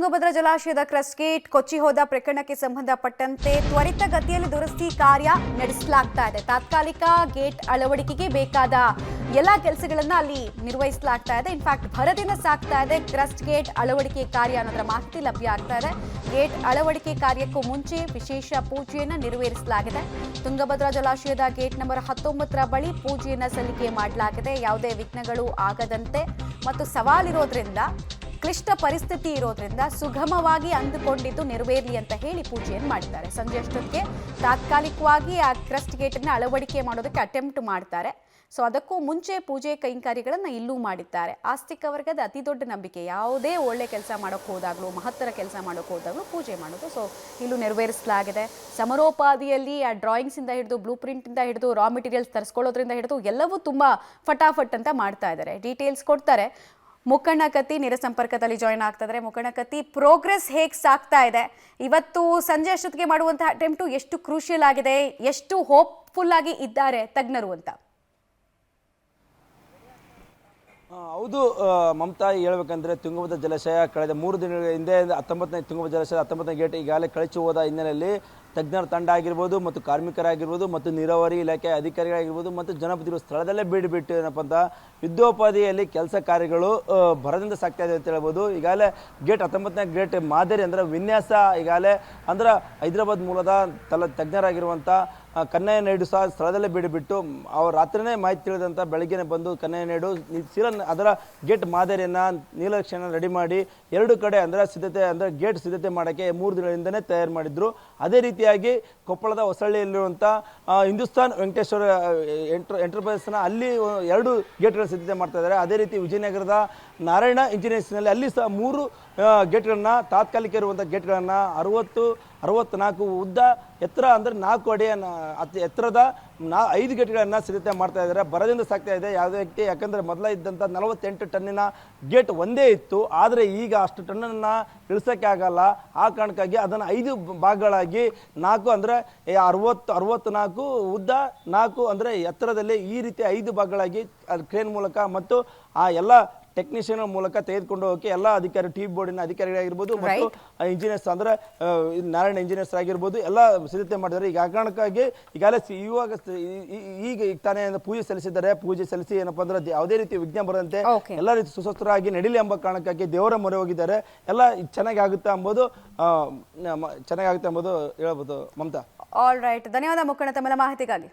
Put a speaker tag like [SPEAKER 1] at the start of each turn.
[SPEAKER 1] ತುಂಗಭದ್ರಾ ಜಲಾಶಯದ crust gate ಕೊಚ್ಚಿ ಹೋದ ಪ್ರಕರಣಕ್ಕೆ ಸಂಬಂಧಪಟ್ಟಂತೆ ತ್ವರಿತಗತಿಯಲ್ಲಿ ದುರಸ್ತಿ ಕಾರ್ಯ ನಡೆಸಲಾಗ್ತಾ ಇದೆ. ತಾತ್ಕಾಲಿಕ ಗೇಟ್ ಅಳವಡಿಕೆಗೆ ಬೇಕಾದ ಎಲ್ಲ ಕೆಲಸಗಳನ್ನು ಅಲ್ಲಿ ನಿರ್ವಹಿಸಲಾಗ್ತಾ ಇದೆ. ಇನ್ಫ್ಯಾಕ್ಟ್ ಭರದಿಂದ ಸಾಗ್ತಾ ಇದೆ ಕ್ರಸ್ಟ್ ಗೇಟ್ ಅಳವಡಿಕೆ ಕಾರ್ಯ ಅನ್ನೋದರ ಮಾಹಿತಿ ಲಭ್ಯ ಆಗ್ತಾ ಇದೆ. ಗೇಟ್ ಅಳವಡಿಕೆ ಕಾರ್ಯಕ್ಕೂ ಮುಂಚೆ ವಿಶೇಷ ಪೂಜೆಯನ್ನು ನೆರವೇರಿಸಲಾಗಿದೆ. ತುಂಗಭದ್ರಾ ಜಲಾಶಯದ ಗೇಟ್ ನಂಬರ್ 19ರ ಬಳಿ ಪೂಜೆಯನ್ನು ಸಲ್ಲಿಕೆ ಮಾಡಲಾಗಿದೆ. ಯಾವುದೇ ವಿಘ್ನಗಳು ಆಗದಂತೆ ಮತ್ತು ಸವಾಲಿರೋದ್ರಿಂದ ಕ್ಲಿಷ್ಟ ಪರಿಸ್ಥಿತಿ ಇರೋದ್ರಿಂದ ಸುಗಮವಾಗಿ ಅಂದುಕೊಂಡಿದ್ದು ನೆರವೇರಲಿ ಅಂತ ಹೇಳಿ ಪೂಜೆಯನ್ನು ಮಾಡಿದ್ದಾರೆ. ಸಂಜೆ ಅಷ್ಟೊತ್ತಿಗೆ ತಾತ್ಕಾಲಿಕವಾಗಿ ಆ ಕ್ರಸ್ಟ್ ಗೇಟ್ ಅನ್ನು ಅಳವಡಿಕೆ ಮಾಡೋದಕ್ಕೆ ಅಟೆಂಪ್ಟ್ ಮಾಡ್ತಾರೆ. ಸೊ ಅದಕ್ಕೂ ಮುಂಚೆ ಪೂಜೆ ಕೈಂಕರ್ಯಗಳನ್ನು ಇಲ್ಲೂ ಮಾಡಿದ್ದಾರೆ. ಆಸ್ತಿಕ ವರ್ಗದ ಅತಿ ದೊಡ್ಡ ನಂಬಿಕೆ ಯಾವುದೇ ಒಳ್ಳೆ ಕೆಲಸ ಮಾಡೋಕೆ ಹೋದಾಗಲೂ ಮಹತ್ತರ ಕೆಲಸ ಮಾಡೋಕೆ ಹೋದಾಗಲೂ ಪೂಜೆ ಮಾಡೋದು. ಸೊ ಇಲ್ಲೂ ನೆರವೇರಿಸಲಾಗಿದೆ. ಸಮರೋಪಾದಿಯಲ್ಲಿ ಆ ಡ್ರಾಯಿಂಗ್ಸಿಂದ ಹಿಡಿದು ಬ್ಲೂ ಪ್ರಿಂಟಿಂದ ಹಿಡಿದು ರಾ ಮೆಟೀರಿಯಲ್ಸ್ ತರಿಸ್ಕೊಳ್ಳೋದ್ರಿಂದ ಹಿಡಿದು ಎಲ್ಲವೂ ತುಂಬ ಫಟಾಫಟ್ ಅಂತ ಮಾಡ್ತಾ ಇದ್ದಾರೆ. ಡೀಟೇಲ್ಸ್ ಕೊಡ್ತಾರೆ. ಮುಖಂಡ ಕತ್ತಿ ನೇರ ಸಂಪರ್ಕದಲ್ಲಿ ಜಾಯಿನ್ ಆಗ್ತಾ ಇದ್ದಾರೆ. ಮುಖಂಡ ಕತ್ತಿ, ಪ್ರೋಗ್ರೆಸ್ ಹೇಗೆ ಸಾಗ್ತಾ ಇದೆ? ಇವತ್ತು ಸಂಜೆ ಅಷ್ಟೊತ್ತಿಗೆ ಮಾಡುವಂತಹ ಅಟೆಂಪ್ಟು ಎಷ್ಟು ಕ್ರೂಷಿಯಲ್ ಆಗಿದೆ, ಎಷ್ಟು ಹೋಪ್ಫುಲ್ ಆಗಿ ಇದ್ದಾರೆ ತಜ್ಞರು ಅಂತ?
[SPEAKER 2] ಹೌದು ಮಮತಾ, ಹೇಳ್ಬೇಕಂದ್ರೆ ತುಂಗಭದ್ರಾ ಜಲಾಶಯ ಕಳೆದ 3 ದಿನಗಳ ಹಿಂದೆ 19ನೇ ತುಂಗಭದ್ರಾ ಜಲಾಶಯದ 19ನೇ ಗೇಟ್ ಈಗಾಗಲೇ ಕಳಚಿ ಹೋದ ಹಿನ್ನೆಲೆಯಲ್ಲಿ ತಜ್ಞರ ತಂಡ ಆಗಿರ್ಬೋದು ಮತ್ತು ಕಾರ್ಮಿಕರಾಗಿರ್ಬೋದು ಮತ್ತು ನೀರಾವರಿ ಇಲಾಖೆ ಅಧಿಕಾರಿಗಳಾಗಿರ್ಬೋದು ಮತ್ತು ಜನಪ್ರತಿನಿಧಿಗಳು ಸ್ಥಳದಲ್ಲೇ ಬಿಟ್ಟು ಏನಪ್ಪ ಅಂತ ಯುದ್ಧೋಪಾದಿಯಲ್ಲಿ ಕೆಲಸ ಕಾರ್ಯಗಳು ಭರದಿಂದ ಸಾಗ್ತಾ ಇದೆ ಅಂತ ಹೇಳ್ಬೋದು. ಈಗಾಗಲೇ ಗೇಟ್ 19ನೇ ಗೇಟ್ ಮಾದರಿ ಅಂದರೆ ವಿನ್ಯಾಸ ಈಗಾಗಲೇ ಅಂದ್ರೆ ಹೈದರಾಬಾದ್ ಮೂಲದ ತಜ್ಞರಾಗಿರುವಂಥ ಕನ್ನಯ್ಯ ನಾಯ್ಡು ಸಹ ಸ್ಥಳದಲ್ಲೇ ಬಿಟ್ಟು ಅವ್ರು ರಾತ್ರಿನೇ ಮಾಹಿತಿ ತಿಳಿದಂಥ ಬೆಳಗ್ಗೆನೇ ಬಂದು ಕನ್ನಯ್ಯ ನಾಯ್ಡು ಅದರ ಗೇಟ್ ಮಾದರಿಯನ್ನು ನೀಲಕ್ಷಣ ರೆಡಿ ಮಾಡಿ 2 ಕಡೆ ಅಂದರೆ ಗೇಟ್ ಸಿದ್ಧತೆ ಮಾಡೋಕ್ಕೆ 3 ದಿನಗಳಿಂದನೇ ತಯಾರು ಮಾಡಿದ್ರು. ಅದೇ ರೀತಿಯಾಗಿ ಕೊಪ್ಪಳದ ಹೊಸಳ್ಳಿಯಲ್ಲಿರುವಂಥ ಹಿಂದೂಸ್ತಾನ್ ವೆಂಕಟೇಶ್ವರ ಎಂಟರ್ಪ್ರೈಸಸ್ನ ಅಲ್ಲಿ 2 ಗೇಟ್ಗಳ ಸಿದ್ಧತೆ ಮಾಡ್ತಾ ಇದ್ದಾರೆ. ಅದೇ ರೀತಿ ವಿಜಯನಗರದ ನಾರಾಯಣ ಇಂಜಿನಿಯರ್ಸ್ನಲ್ಲಿ ಅಲ್ಲಿ ಸಹ 3 ಗೇಟ್ಗಳನ್ನ ತಾತ್ಕಾಲಿಕ ಇರುವಂಥ ಗೇಟ್ಗಳನ್ನು 64 ಉದ್ದ ಎತ್ತರ ಅಂದರೆ 4 ಅಡಿ ಎತ್ತರದ 5 ಗೇಟ್ಗಳನ್ನು ಸಿದ್ಧತೆ ಮಾಡ್ತಾ ಇದ್ದಾರೆ. ಬರದಿಂದ ಸಾಗ್ತಾ ಇದೆ ಯಾವುದೇ ವ್ಯಕ್ತಿ, ಯಾಕಂದರೆ ಮೊದಲ ಇದ್ದಂಥ 48 ಟನ್ನಿನ ಗೇಟ್ ಒಂದೇ ಇತ್ತು. ಆದರೆ ಈಗ ಅಷ್ಟು ಟನ್ನನ್ನು ಇಳಿಸೋಕ್ಕೆ ಆಗಲ್ಲ. ಆ ಕಾರಣಕ್ಕಾಗಿ ಅದನ್ನು 5 ಭಾಗಗಳಾಗಿ 4 ಅಂದರೆ 64 ಉದ್ದ 4 ಅಂದರೆ ಎತ್ತರದಲ್ಲಿ ಈ ರೀತಿ 5 ಭಾಗಗಳಾಗಿ ಕ್ರೇನ್ ಮೂಲಕ ಮತ್ತು ಆ ಎಲ್ಲ ಟೆಕ್ನಿಷಿಯನ್ ಮೂಲಕ ತೆಗೆದುಕೊಂಡು ಹೋಗಿ ಎಲ್ಲ ಅಧಿಕಾರಿ ಟಿ ಬೋರ್ಡಿನ ಅಧಿಕಾರಿಗಳಾಗಿರ್ಬೋದು ಮತ್ತು ಇಂಜಿನಿಯರ್ಸ್ ಅಂದರೆ ನಾರಾಯಣ ಇಂಜಿನಿಯರ್ಸ್ ಆಗಿರ್ಬೋದು ಎಲ್ಲ ಸಿದ್ಧತೆ ಮಾಡಿದ್ದಾರೆ. ಈಗ ಆ ಕಾರಣಕ್ಕಾಗಿ ಈಗಾಗಲೇ ಈಗ ತಾನೇ ಪೂಜೆ ಸಲ್ಲಿಸಿದ್ದಾರೆ. ಪೂಜೆ ಸಲ್ಲಿಸಿ ಏನಪ್ಪಾ ಅಂದ್ರೆ ಯಾವುದೇ ರೀತಿ ವಿಘ್ನ ಬರದಂತೆ ಎಲ್ಲ ರೀತಿ ಸುಸೂತ್ರವಾಗಿ ನಡೀಲಿ ಎಂಬ ಕಾರಣಕ್ಕಾಗಿ ದೇವರ ಮೊರೆ ಹೋಗಿದ್ದಾರೆ. ಎಲ್ಲ ಚೆನ್ನಾಗಿ ಆಗುತ್ತೆ ಎಂಬುದು ಹೇಳ್ಬೋದು ಮಮತಾ.
[SPEAKER 1] ಆಲ್ ರೈಟ್, ಧನ್ಯವಾದ ಮುಖಂಡ ತಮ್ಮೆಲ್ಲ ಮಾಹಿತಿಗಾಗಿ.